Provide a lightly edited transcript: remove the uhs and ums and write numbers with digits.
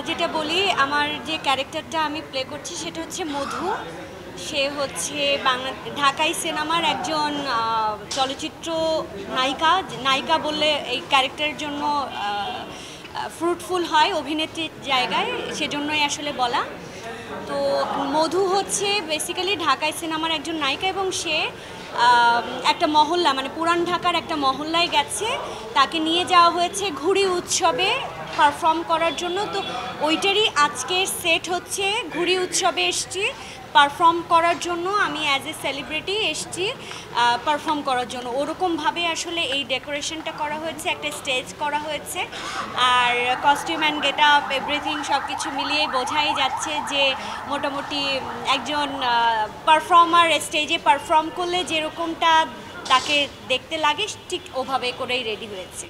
যেটা বলি, আমার যে ক্যারেক্টারটা আমি প্লে করছি সেটা হচ্ছে মধু। সে হচ্ছে ঢাকাই সিনেমার একজন চলচ্চিত্র নায়িকা। নায়িকা বললে এই ক্যারেক্টারের জন্য ফ্রুটফুল হয় অভিনেত্রীর জায়গায়, সেজন্যই আসলে বলা। তো মধু হচ্ছে বেসিক্যালি ঢাকাই সিনেমার একজন নায়িকা, এবং সে একটা মহল্লা, মানে পুরান ঢাকার একটা মহল্লায় গেছে। তাকে নিয়ে যাওয়া হয়েছে ঘুড়ি উৎসবে পারফর্ম করার জন্য। তো ওইটারই আজকের সেট হচ্ছে, ঘুড়ি উৎসবে এসছি পারফর্ম করার জন্য। আমি অ্যাজ এ সেলিব্রিটি এসছি পারফর্ম করার জন্য। ওরকমভাবে আসলে এই ডেকোরেশনটা করা হয়েছে, একটা স্টেজ করা হয়েছে। আর costume and get up everything সব কিছু মিলিয়েই বোঝাই যাচ্ছে যে মোটামুটি একজন পারফর্মার স্টেজে পারফর্ম করলে যেরকমটা তাকে দেখতে লাগে ঠিক ওভাবে করেই রেডি হয়েছে।